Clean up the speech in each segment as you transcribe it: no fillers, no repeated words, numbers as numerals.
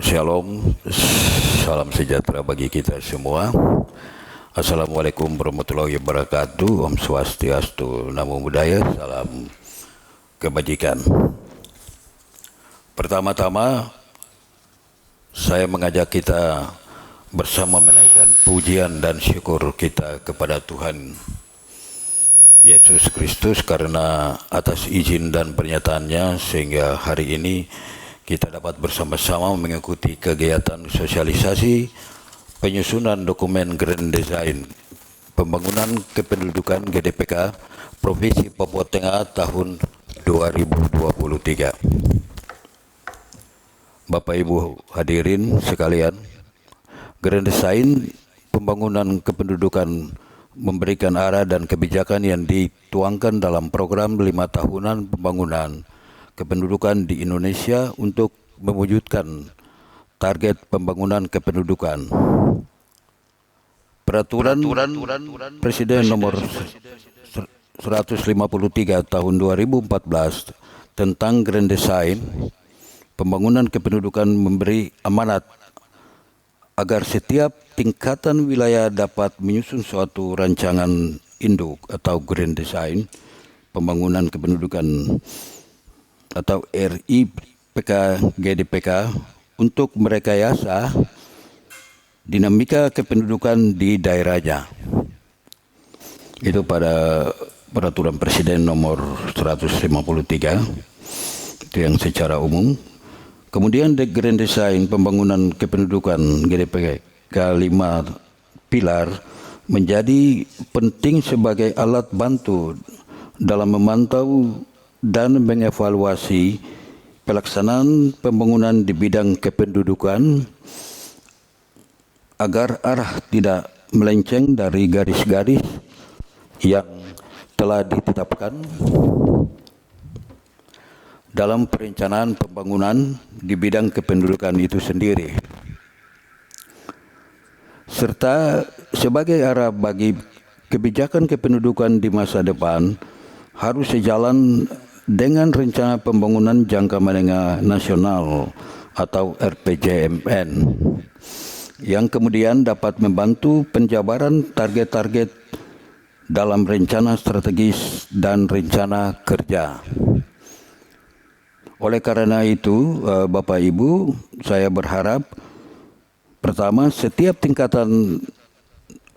Shalom, salam sejahtera bagi kita semua. Assalamualaikum warahmatullahi wabarakatuh. Om Swastiastu, Namo Buddhaya, salam kebajikan. Pertama-tama, saya mengajak kita bersama menaikkan pujian dan syukur kita kepada Tuhan Yesus Kristus karena atas izin dan pernyataannya sehingga hari ini kita dapat bersama-sama mengikuti kegiatan sosialisasi penyusunan dokumen Grand Design Pembangunan Kependudukan GDPK Provinsi Papua Tengah tahun 2023. Bapak Ibu hadirin sekalian, Grand Design Pembangunan Kependudukan memberikan arah dan kebijakan yang dituangkan dalam program 5 tahunan pembangunan kependudukan di Indonesia untuk mewujudkan target pembangunan kependudukan. Peraturan Presiden nomor 153 tahun 2014 tentang Grand Design Pembangunan Kependudukan memberi amanat agar setiap tingkatan wilayah dapat menyusun suatu rancangan induk atau Grand Design Pembangunan Kependudukan atau RIPK GDPK untuk merekayasa dinamika kependudukan di daerahnya. Itu pada peraturan Presiden nomor 153 itu yang secara umum. Kemudian the Grand Design Pembangunan Kependudukan GDPK 5 pilar menjadi penting sebagai alat bantu dalam memantau dan mengevaluasi pelaksanaan pembangunan di bidang kependudukan agar arah tidak melenceng dari garis-garis yang telah ditetapkan dalam perencanaan pembangunan di bidang kependudukan itu sendiri, serta sebagai arah bagi kebijakan kependudukan di masa depan harus sejalan dengan rencana pembangunan jangka menengah nasional atau RPJMN yang kemudian dapat membantu penjabaran target-target dalam rencana strategis dan rencana kerja. Oleh karena itu, Bapak Ibu, saya berharap pertama, setiap tingkatan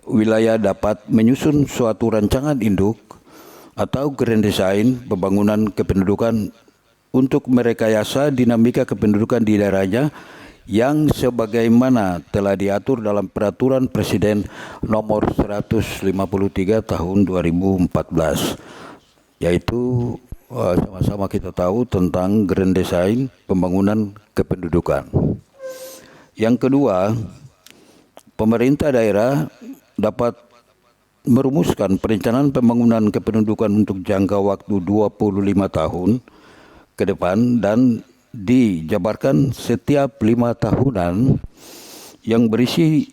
wilayah dapat menyusun suatu rancangan induk atau Grand Design Pembangunan Kependudukan untuk merekayasa dinamika kependudukan di daerahnya yang sebagaimana telah diatur dalam Peraturan Presiden nomor 153 tahun 2014, yaitu sama-sama kita tahu tentang Grand Design Pembangunan Kependudukan. Yang kedua, pemerintah daerah dapat merumuskan perencanaan pembangunan kependudukan untuk jangka waktu 25 tahun ke depan dan dijabarkan setiap 5 tahunan yang berisi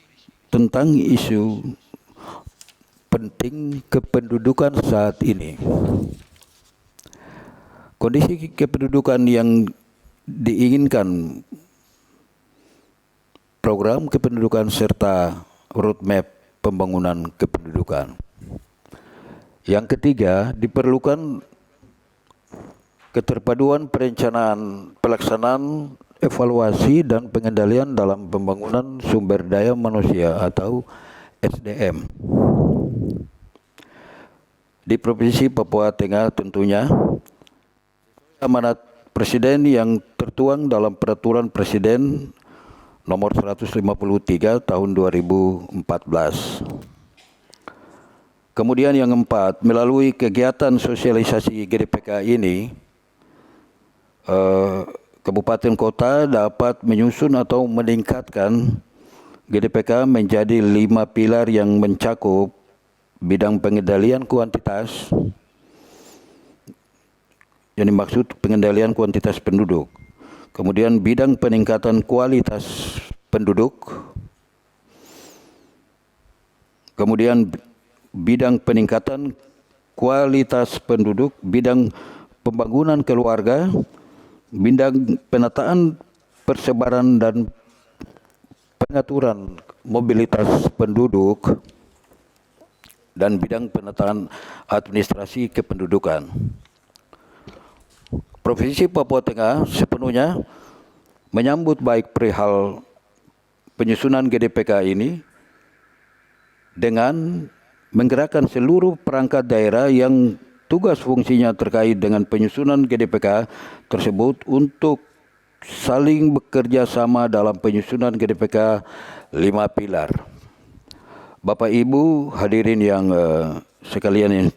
tentang isu penting kependudukan saat ini. Kondisi kependudukan yang diinginkan, program kependudukan serta roadmap pembangunan kependudukan. Yang ketiga, diperlukan keterpaduan perencanaan, pelaksanaan, evaluasi dan pengendalian dalam pembangunan sumber daya manusia atau SDM. Di Provinsi Papua Tengah tentunya amanat Presiden yang tertuang dalam Peraturan Presiden nomor 153 tahun 2014. Kemudian yang keempat, melalui kegiatan sosialisasi GDPK ini, kabupaten kota dapat menyusun atau meningkatkan GDPK menjadi 5 pilar yang mencakup bidang pengendalian kuantitas, yang dimaksud pengendalian kuantitas penduduk. Kemudian bidang peningkatan kualitas penduduk. Kemudian bidang peningkatan kualitas penduduk, bidang pembangunan keluarga, bidang penataan persebaran dan pengaturan mobilitas penduduk dan bidang penataan administrasi kependudukan. Provinsi Papua Tengah sepenuhnya menyambut baik perihal penyusunan GDPK ini dengan menggerakkan seluruh perangkat daerah yang tugas fungsinya terkait dengan penyusunan GDPK tersebut untuk saling bekerja sama dalam penyusunan GDPK 5 pilar. Bapak Ibu hadirin yang sekalian yang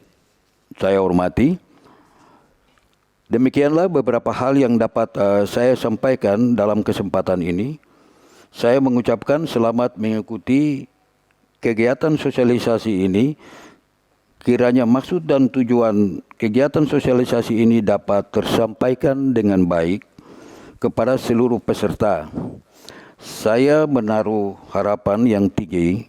saya hormati, demikianlah beberapa hal yang dapat saya sampaikan dalam kesempatan ini. Saya mengucapkan selamat mengikuti kegiatan sosialisasi ini. Kiranya maksud dan tujuan kegiatan sosialisasi ini dapat tersampaikan dengan baik kepada seluruh peserta. Saya menaruh harapan yang tinggi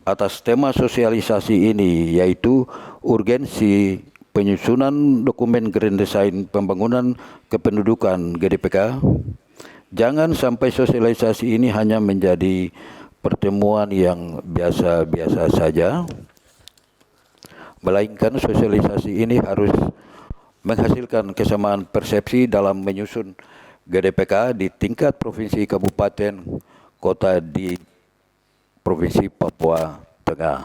atas tema sosialisasi ini, yaitu urgensi penyusunan dokumen Grand Design Pembangunan Kependudukan GDPK. Jangan sampai sosialisasi ini hanya menjadi pertemuan yang biasa-biasa saja, melainkan sosialisasi ini harus menghasilkan kesamaan persepsi dalam menyusun GDPK di tingkat provinsi, kabupaten, kota di Provinsi Papua Tengah.